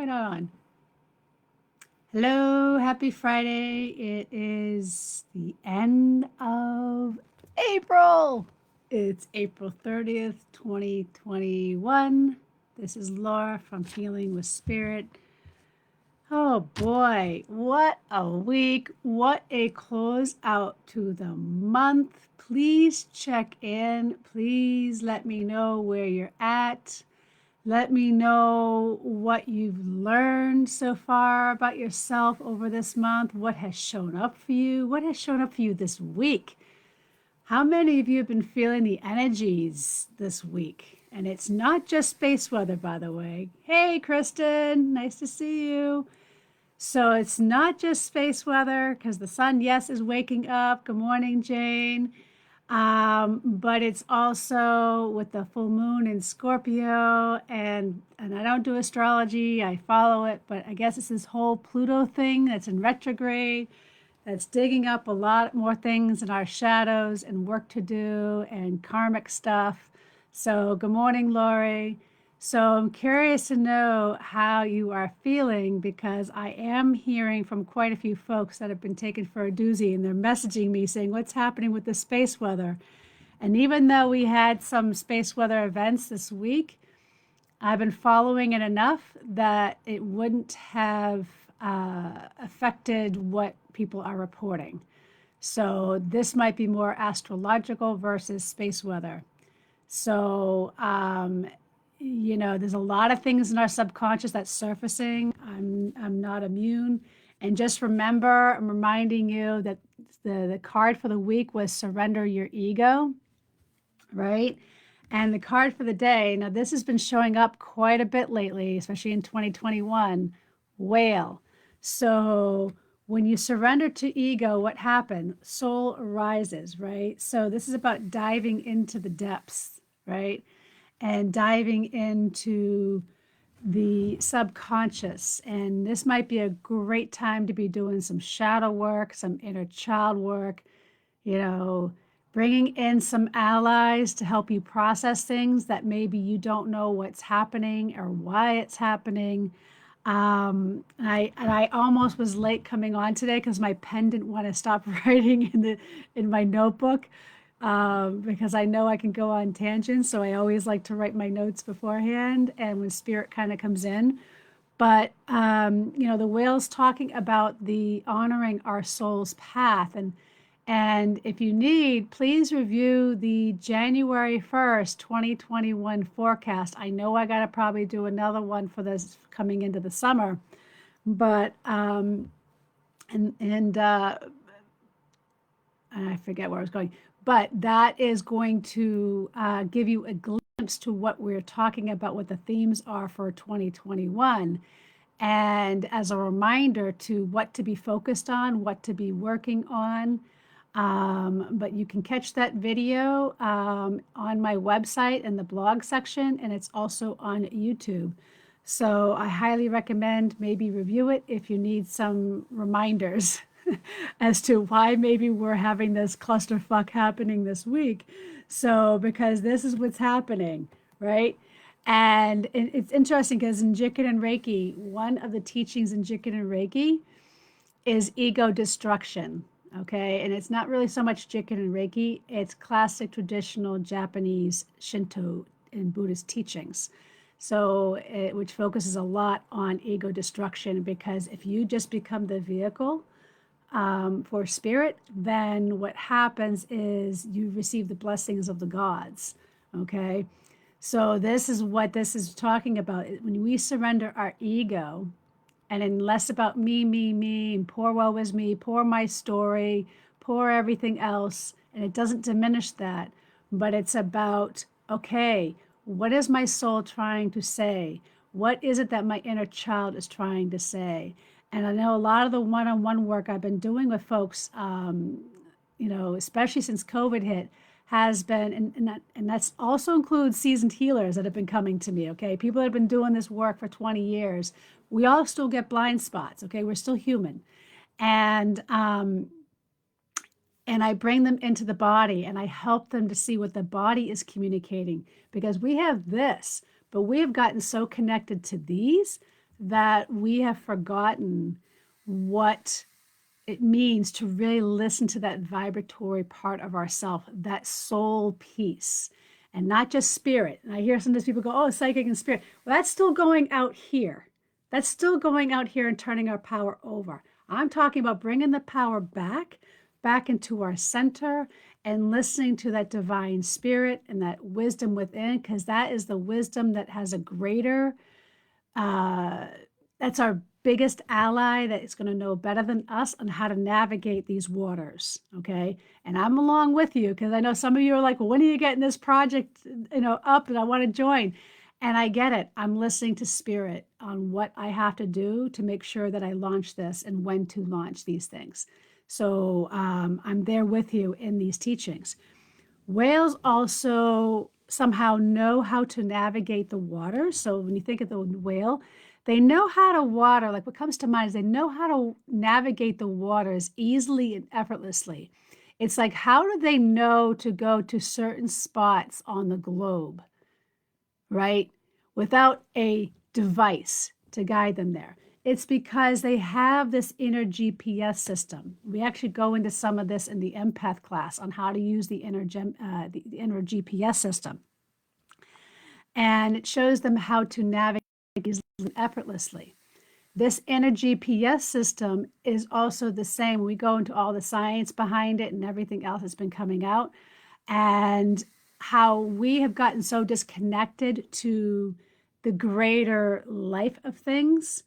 going on? Hello, happy Friday. It is the end of April. It's April 30th, 2021. This is Laura from Healing with Spirit. Oh boy, what a week. What a close out to the month. Please check in. Please let me know where you're at. Let me know what you've learned so far about yourself over this month. What has shown up for you? What has shown up for you this week? How many of you have been feeling the energies this week? And it's not just space weather, by the way. Hey, Kristen, nice to see you. So it's not just space weather because the sun, yes, is waking up. Good morning, Jane. But it's also with the full moon in Scorpio, and I don't do astrology, I follow it, but I guess it's this whole Pluto thing that's in retrograde, that's digging up a lot more things in our shadows and work to do and karmic stuff. So good morning, Lori. So I'm curious to know how you are feeling because I am hearing from quite a few folks that have been taken for a doozy and they're messaging me saying, what's happening with the space weather? And even though we had some space weather events this week, I've been following it enough that it wouldn't have affected what people are reporting. So this might be more astrological versus space weather. So, there's a lot of things in our subconscious that's surfacing. I'm not immune. And just remember, I'm reminding you that the card for the week was surrender your ego, right? And the card for the day, now this has been showing up quite a bit lately, especially in 2021, whale. So when you surrender to ego, what happened? Soul arises, right? So this is about diving into the depths, right? And diving into the subconscious. And this might be a great time to be doing some shadow work, some inner child work, bringing in some allies to help you process things that maybe you don't know what's happening or why it's happening. I almost was late coming on today because my pen didn't want to stop writing in my notebook because I know I can go on tangents. So I always like to write my notes beforehand and when spirit kind of comes in. But, the whale's talking about the honoring our soul's path. And if you need, please review the January 1st, 2021 forecast. I know I got to probably do another one for this coming into the summer, but, I forget where I was going, but that is going to give you a glimpse to what we're talking about, what the themes are for 2021. And as a reminder to what to be focused on, what to be working on. But you can catch that video on my website in the blog section, and it's also on YouTube. So I highly recommend maybe review it if you need some reminders as to why maybe we're having this clusterfuck happening this week. So, because this is what's happening, right? And it's interesting because in Jikun and Reiki, one of the teachings in Jikun and Reiki is ego destruction. Okay. And it's not really so much Jikun and Reiki, it's classic traditional Japanese Shinto and Buddhist teachings. So, which focuses a lot on ego destruction because if you just become the vehicle for spirit, then what happens is you receive the blessings of the gods. Okay. So this is what this is talking about. When we surrender our ego and then less about me, and poor woe is me, poor my story, poor everything else. And it doesn't diminish that, but it's about, okay, what is my soul trying to say? What is it that my inner child is trying to say? And I know a lot of the one-on-one work I've been doing with folks, especially since COVID hit, has been, and that's also includes seasoned healers that have been coming to me, okay? People that have been doing this work for 20 years. We all still get blind spots, okay? We're still human. And I bring them into the body and I help them to see what the body is communicating because we have this, but we have gotten so connected to these that we have forgotten what it means to really listen to that vibratory part of ourself, that soul piece, and not just spirit. And I hear sometimes people go, oh, psychic and spirit. Well, that's still going out here. That's still going out here and turning our power over. I'm talking about bringing the power back into our center and listening to that divine spirit and that wisdom within, because that is the wisdom that has a greater that's our biggest ally that is going to know better than us on how to navigate these waters. Okay. And I'm along with you because I know some of you are like, well, when are you getting this project, up and I want to join? And I get it. I'm listening to spirit on what I have to do to make sure that I launch this and when to launch these things. So I'm there with you in these teachings. Whales also somehow know how to navigate the water. So when you think of the whale, they know how to water. Like what comes to mind is they know how to navigate the waters easily and effortlessly. It's like, how do they know to go to certain spots on the globe, right? Without a device to guide them there. It's because they have this inner GPS system. We actually go into some of this in the empath class on how to use the inner GPS system. And it shows them how to navigate effortlessly. This inner GPS system is also the same. We go into all the science behind it and everything else that's been coming out, and how we have gotten so disconnected to the greater life of things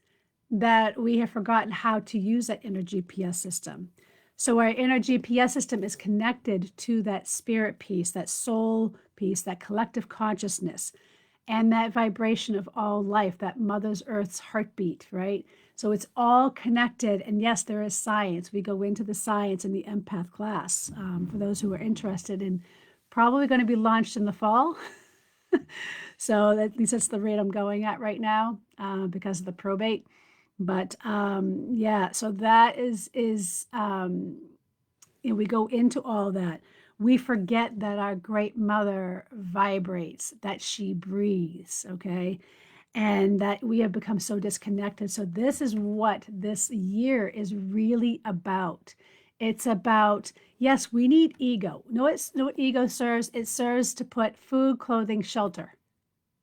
that we have forgotten how to use that inner GPS system. So our inner GPS system is connected to that spirit piece, that soul piece, that collective consciousness, and that vibration of all life, that Mother's Earth's heartbeat, right? So it's all connected. And yes, there is science. We go into the science in the empath class for those who are interested, and probably going to be launched in the fall. So at least that's the rate I'm going at right now because of the probate. But yeah, so that is we go into all that. We forget that our great mother vibrates, that she breathes, okay? And that we have become so disconnected. So this is what this year is really about. It's about, yes, we need ego. No, it's no ego serves. It serves to put food, clothing, shelter.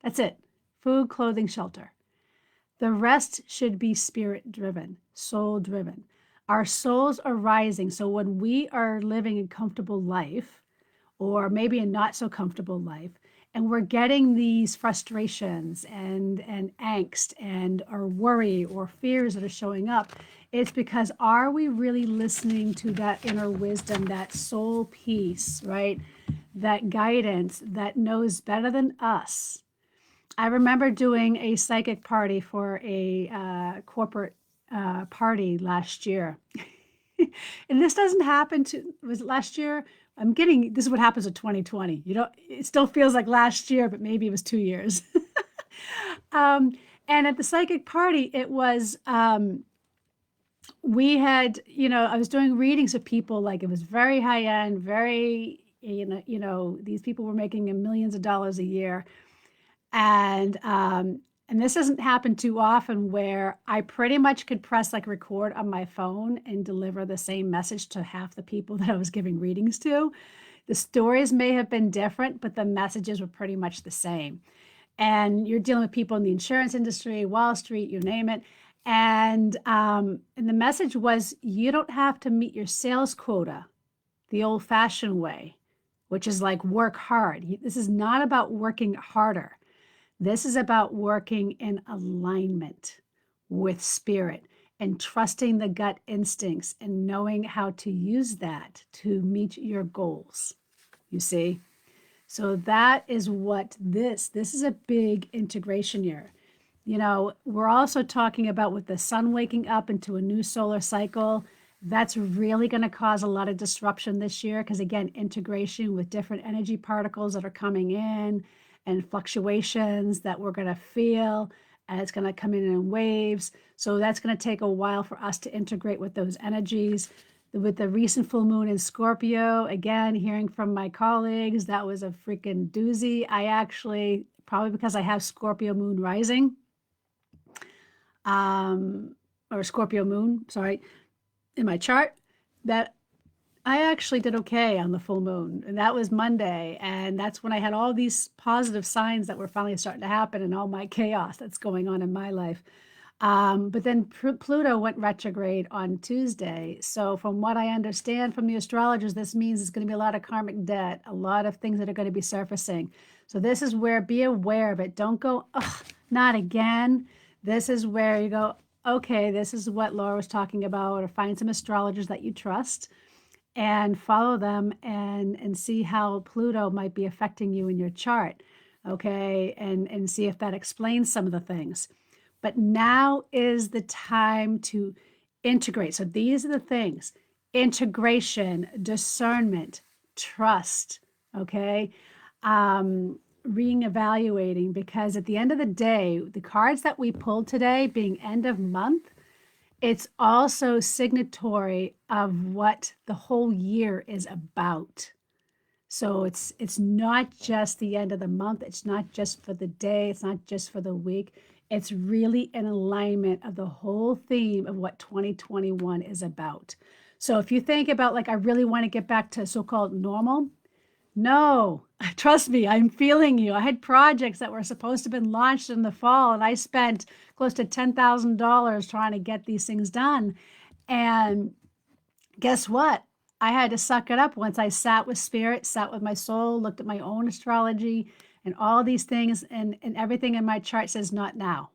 That's it. Food, clothing, shelter. The rest should be spirit driven, soul driven. Our souls are rising. So when we are living a comfortable life, or maybe a not so comfortable life, and we're getting these frustrations and angst and or worry or fears that are showing up, it's because are we really listening to that inner wisdom, that soul peace, right? That guidance that knows better than us. I remember doing a psychic party for a corporate party last year. And this doesn't happen was it last year? This is what happens in 2020. It still feels like last year, but maybe it was 2 years. And at the psychic party, it was, we had, I was doing readings of people, like it was very high end, very, these people were making millions of dollars a year. And this doesn't happen too often where I pretty much could press like record on my phone and deliver the same message to half the people that I was giving readings to. The stories may have been different, but the messages were pretty much the same. And you're dealing with people in the insurance industry, Wall Street, you name it. And the message was, you don't have to meet your sales quota the old-fashioned way, which is like work hard. This is not about working harder. This is about working in alignment with spirit and trusting the gut instincts and knowing how to use that to meet your goals. You see? So that is what this is a big integration year. We're also talking about with the sun waking up into a new solar cycle. That's really going to cause a lot of disruption this year because, again, integration with different energy particles that are coming in and fluctuations that we're going to feel, and it's going to come in waves. So that's going to take a while for us to integrate with those energies. With the recent full moon in Scorpio, again, hearing from my colleagues, that was a freaking doozy. I actually, probably because I have Scorpio moon rising, or Scorpio moon, sorry, in my chart, that I actually did okay on the full moon. And that was Monday. And that's when I had all these positive signs that were finally starting to happen and all my chaos that's going on in my life. But then Pluto went retrograde on Tuesday. So, from what I understand from the astrologers, this means there's going to be a lot of karmic debt, a lot of things that are going to be surfacing. So, this is where be aware of it. Don't go, oh, not again. This is where you go, okay, this is what Laura was talking about, or find some astrologers that you trust and follow them and see how Pluto might be affecting you in your chart. Okay. And see if that explains some of the things. But now is the time to integrate. So these are the things: integration, discernment, trust. Okay. Reevaluating, because at the end of the day, the cards that we pulled today being end of month, it's also signatory of what the whole year is about. So it's not just the end of the month. It's not just for the day. It's not just for the week. It's really an alignment of the whole theme of what 2021 is about. So if you think about, like, I really want to get back to so-called normal. No, trust me, I'm feeling you. I had projects that were supposed to have been launched in the fall, and I spent close to $10,000 trying to get these things done. And guess what? I had to suck it up once I sat with spirit, sat with my soul, looked at my own astrology and all these things, and everything in my chart says not now.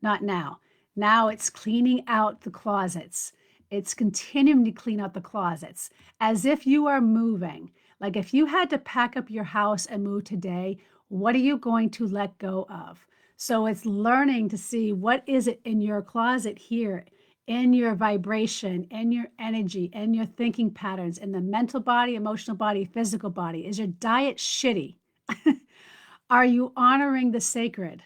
Not now. Now it's cleaning out the closets. It's continuing to clean out the closets as if you are moving. Like if you had to pack up your house and move today, what are you going to let go of? So it's learning to see what is it in your closet here, in your vibration, in your energy, in your thinking patterns, in the mental body, emotional body, physical body. Is your diet shitty? Are you honoring the sacred?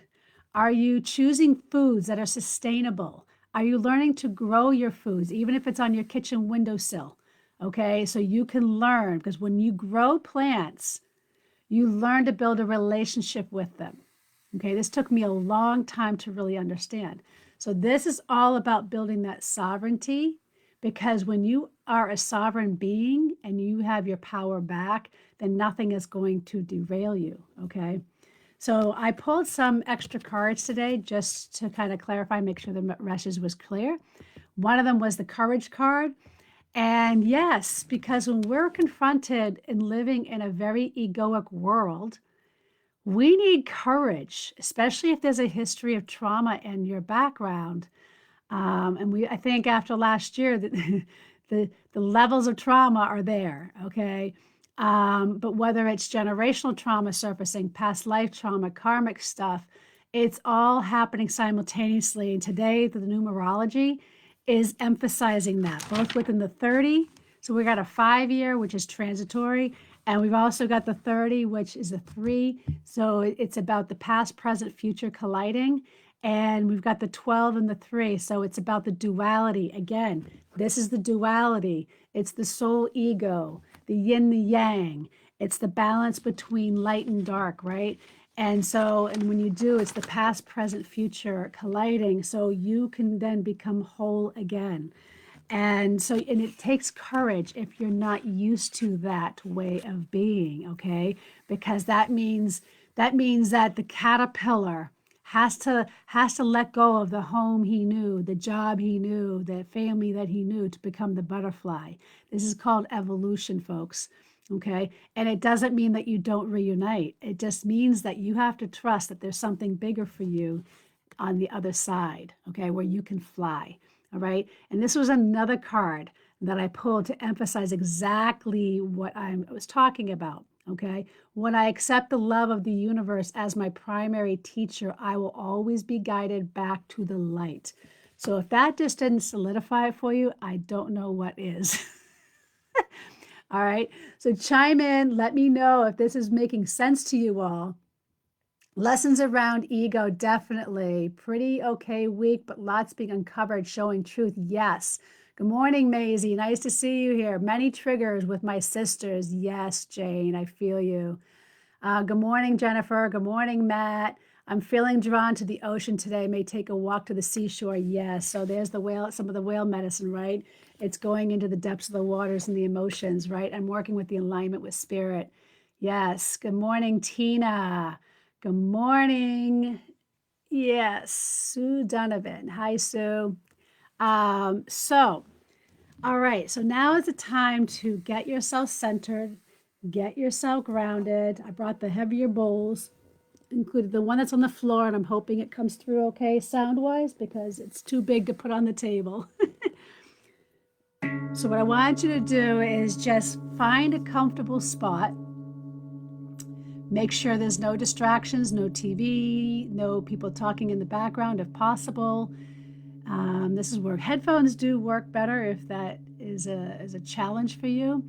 Are you choosing foods that are sustainable? Are you learning to grow your foods, even if it's on your kitchen windowsill? Okay, so you can learn, because when you grow plants, you learn to build a relationship with them. Okay, this took me a long time to really understand. So this is all about building that sovereignty, because when you are a sovereign being and you have your power back, then nothing is going to derail you. Okay. So I pulled some extra cards today just to kind of clarify, make sure the message was clear. One of them was the courage card. And yes, because when we're confronted and living in a very egoic world, we need courage, especially if there's a history of trauma in your background. I think after last year, that the levels of trauma are there. Okay. But whether it's generational trauma surfacing, past life trauma, karmic stuff, it's all happening simultaneously. And today, the numerology is emphasizing that, both within the 30. So we got a 5-year, which is transitory. And we've also got the 30, which is a 3. So it's about the past, present, future colliding. And we've got the 12 and the 3. So it's about the duality. Again, this is the duality. It's the soul ego, the yin, the yang. It's the balance between light and dark, right? And when you do, it's the past, present, future colliding. So you can then become whole again. And it takes courage if you're not used to that way of being, okay? Because that means that the caterpillar has to let go of the home he knew, the job he knew, the family that he knew, to become the butterfly. This is called evolution, folks. Okay. And it doesn't mean that you don't reunite. It just means that you have to trust that there's something bigger for you on the other side, okay, where you can fly. All right. And this was another card that I pulled to emphasize exactly what I was talking about. Okay. When I accept the love of the universe as my primary teacher, I will always be guided back to the light. So if that just didn't solidify it for you, I don't know what is. All right. So chime in. Let me know if this is making sense to you all. Lessons around ego, definitely. Pretty okay week, but lots being uncovered, showing truth. Yes. Good morning, Maisie. Nice to see you here. Many triggers with my sisters. Yes, Jane, I feel you. Good morning, Jennifer. Good morning, Matt. I'm feeling drawn to the ocean today. May take a walk to the seashore. Yes. So there's the whale, some of the whale medicine, right? It's going into the depths of the waters and the emotions, right? I'm working with the alignment with spirit. Yes. Good morning, Tina. Good morning. Yes. Sue Donovan. Hi, Sue. So, all right. So now is the time to get yourself centered, get yourself grounded. I brought the heavier bowls, included the one that's on the floor, and I'm hoping it comes through okay sound-wise because it's too big to put on the table. So what I want you to do is just find a comfortable spot. Make sure there's no distractions, no TV, no people talking in the background if possible. This is where headphones do work better if that is a challenge for you.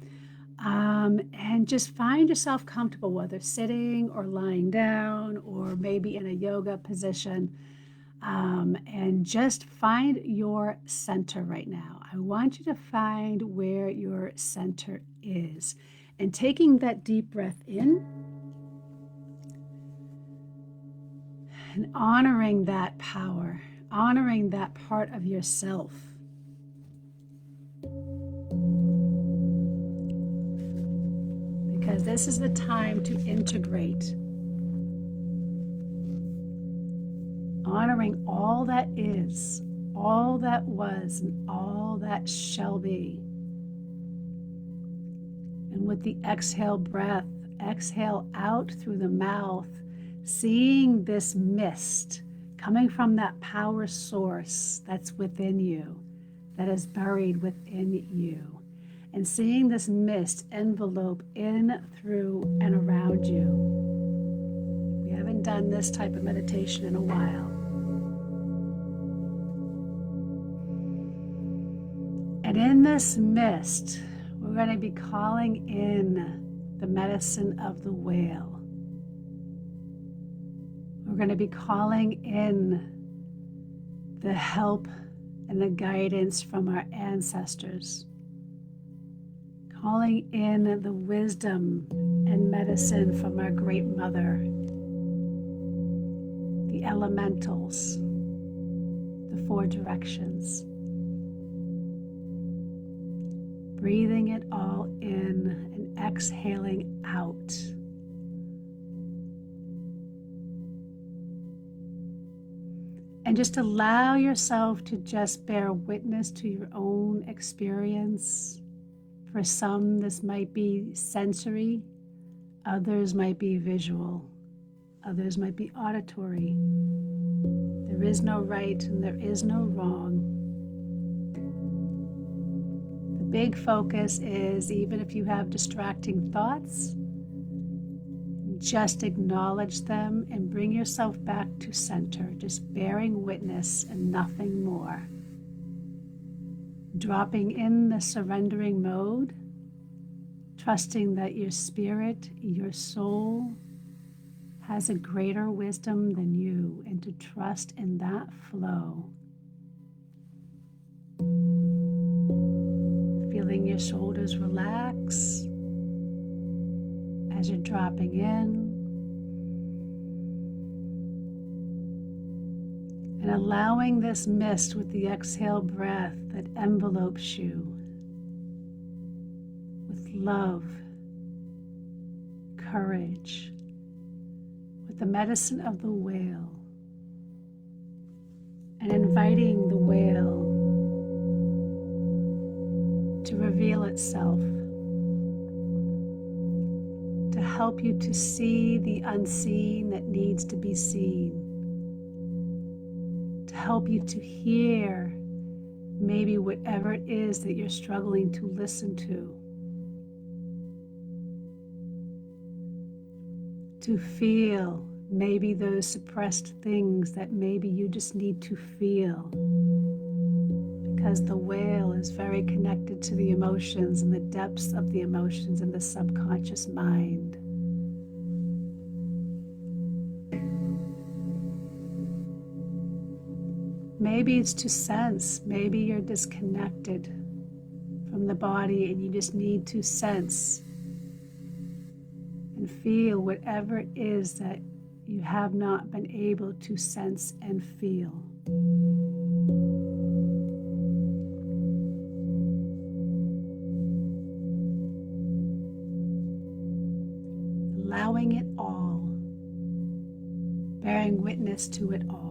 And just find yourself comfortable, whether sitting or lying down or maybe in a yoga position. And just find your center right now. I want you to find where your center is. And taking that deep breath in and honoring that power, honoring that part of yourself. Because this is the time to integrate. Honoring all that is, all that was, and all that shall be. And with the exhale breath, exhale out through the mouth, seeing this mist coming from that power source that's within you, that is buried within you. And seeing this mist envelope in, through, and around you. We haven't done this type of meditation in a while. And in this mist, we're going to be calling in the medicine of the whale. We're going to be calling in the help and the guidance from our ancestors. Calling in the wisdom and medicine from our great mother, the elementals, the four directions. Breathing it all in and exhaling out. And just allow yourself to just bear witness to your own experience. For some, this might be sensory, others might be visual, others might be auditory. There is no right and there is no wrong. The big focus is, even if you have distracting thoughts, just acknowledge them and bring yourself back to center, just bearing witness and nothing more. Dropping in the surrendering mode, trusting that your spirit, your soul, has a greater wisdom than you, and to trust in that flow. Feeling your shoulders relax as you're dropping in. And allowing this mist with the exhale breath that envelopes you with love, courage, with the medicine of the whale, and inviting the whale to reveal itself, to help you to see the unseen that needs to be seen, to help you to hear maybe whatever it is that you're struggling to listen to feel maybe those suppressed things that maybe you just need to feel, because the whale is very connected to the emotions and the depths of the emotions in the subconscious mind. Maybe it's to sense, maybe you're disconnected from the body and you just need to sense and feel whatever it is that you have not been able to sense and feel. Allowing it all, bearing witness to it all.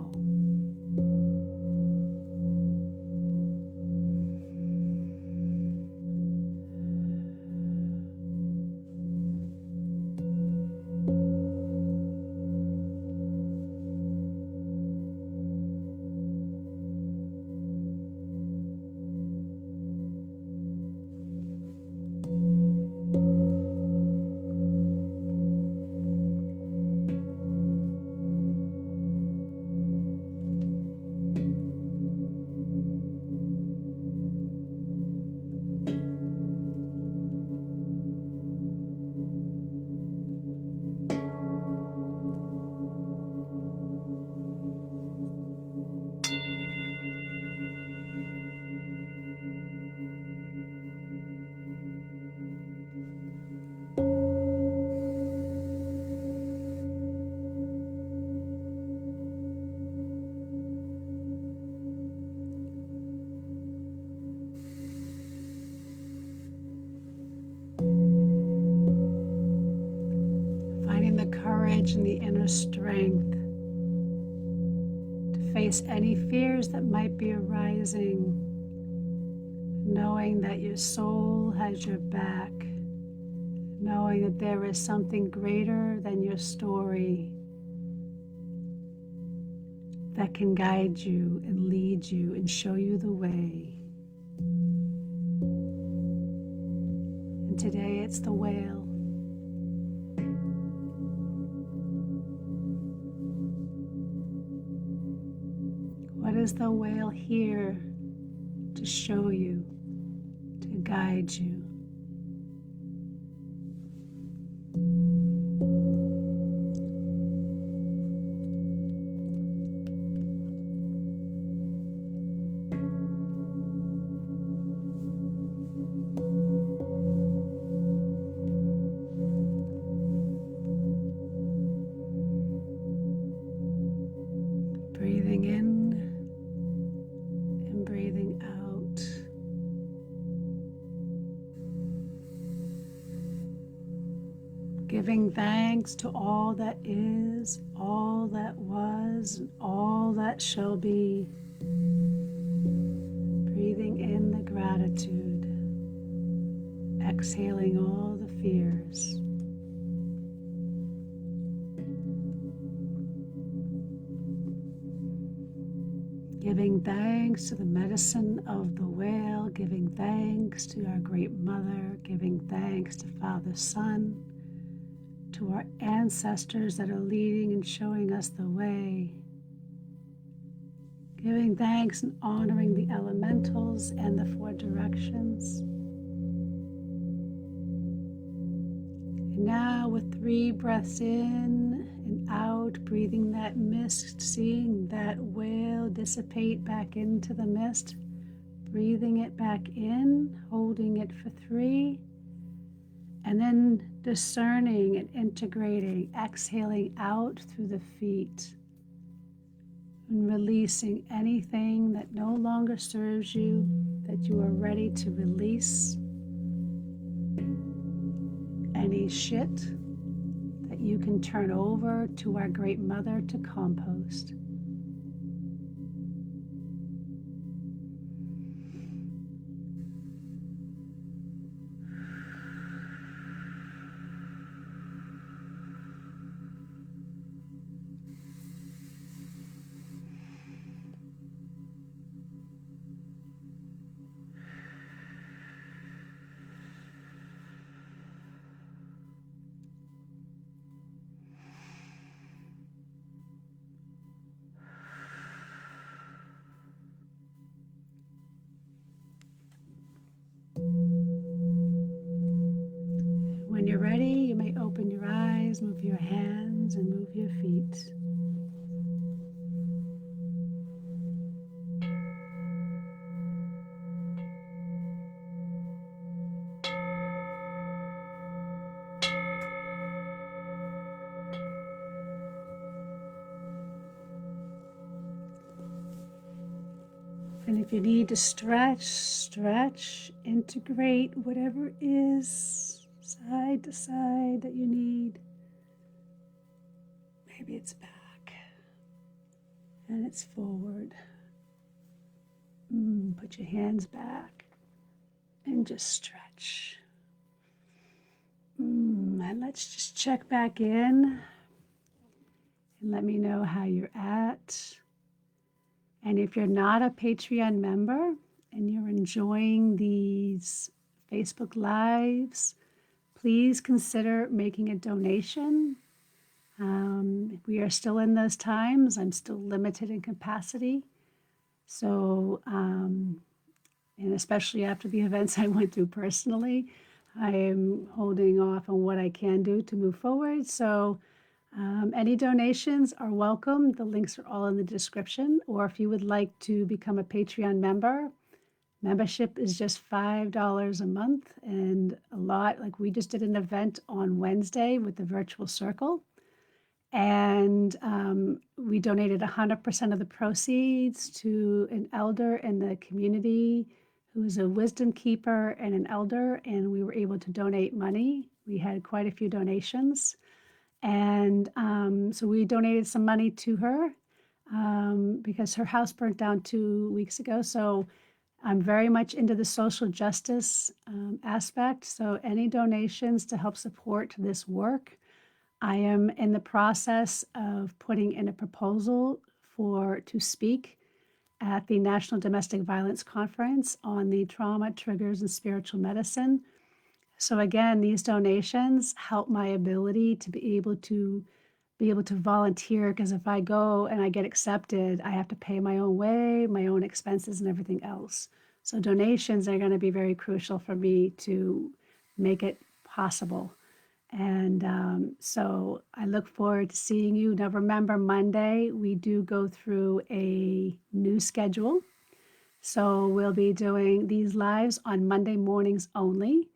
Finding the courage and the inner strength to face any fears that might be arising, knowing that your soul has your back, knowing that there is something greater than your story that can guide you and lead you and show you the way. And today it's the whale. What is the whale here to show you, to guide you? Breathing in and breathing out. Giving thanks to all that is, all that was, and all that shall be. Breathing in the gratitude. Exhaling all the fears. Giving thanks to the medicine of the whale, giving thanks to our great mother, giving thanks to Father Sun, to our ancestors that are leading and showing us the way, giving thanks and honoring the elementals and the four directions. And now with 3 breaths in and out, breathing that mist, seeing that whale dissipate back into the mist, breathing it back in, holding it for 3, and then discerning and integrating, exhaling out through the feet and releasing anything that no longer serves you, that you are ready to release. Any shit that you can turn over to our great mother to compost. When you're ready, you may open your eyes, move your hands, and move your feet. And if you need to stretch, stretch, integrate whatever is side to side that you need. Maybe it's back and it's forward. Put your hands back and just stretch. And let's just check back in and let me know how you're at. And if you're not a Patreon member and you're enjoying these Facebook Lives, please consider making a donation. We are still in those times. I'm still limited in capacity. So, and especially after the events I went through personally, I am holding off on what I can do to move forward. So, any donations are welcome. The links are all in the description. Or if you would like to become a Patreon member, membership is just $5 a month. And a lot, like we just did an event on Wednesday with the virtual circle. And we donated 100% of the proceeds to an elder in the community who is a wisdom keeper and an elder. And we were able to donate money. We had quite a few donations. And so we donated some money to her because her house burnt down 2 weeks ago. So I'm very much into the social justice aspect. So any donations to help support this work. I am in the process of putting in a proposal to speak at the National Domestic Violence Conference on the trauma, triggers, and spiritual medicine. So again, these donations help my ability to be able to volunteer, because if I go and I get accepted, I have to pay my own way, my own expenses, and everything else. So donations are going to be very crucial for me to make it possible. And so I look forward to seeing you. Now, remember, Monday, we do go through a new schedule. So we'll be doing these lives on Monday mornings only.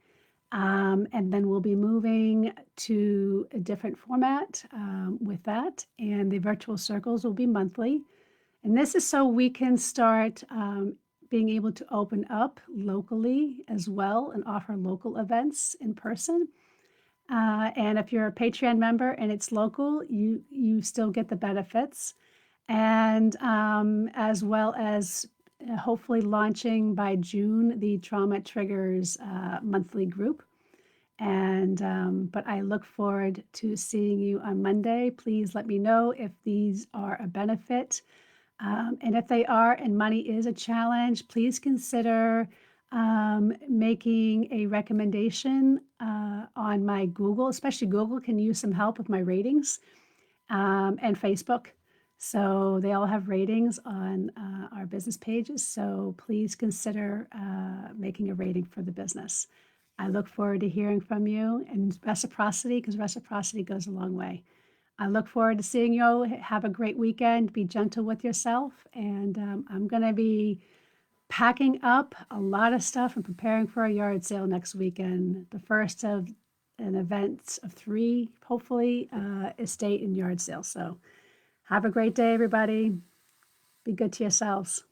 And then we'll be moving to a different format with that. And the virtual circles will be monthly. And this is so we can start being able to open up locally as well and offer local events in person. And if you're a Patreon member and it's local, you still get the benefits. And as well as hopefully launching by June the Trauma Triggers monthly group. And but I look forward to seeing you on Monday. Please let me know if these are a benefit. And if they are and money is a challenge, please consider making a recommendation on my Google, especially Google can use some help with my ratings, and Facebook. So they all have ratings on our business pages. So please consider making a rating for the business. I look forward to hearing from you, and reciprocity, because reciprocity goes a long way. I look forward to seeing you. Have a great weekend. Be gentle with yourself. And I'm going to be packing up a lot of stuff and preparing for a yard sale next weekend. The first of an event of 3, hopefully, estate and yard sale. So have a great day, everybody. Be good to yourselves.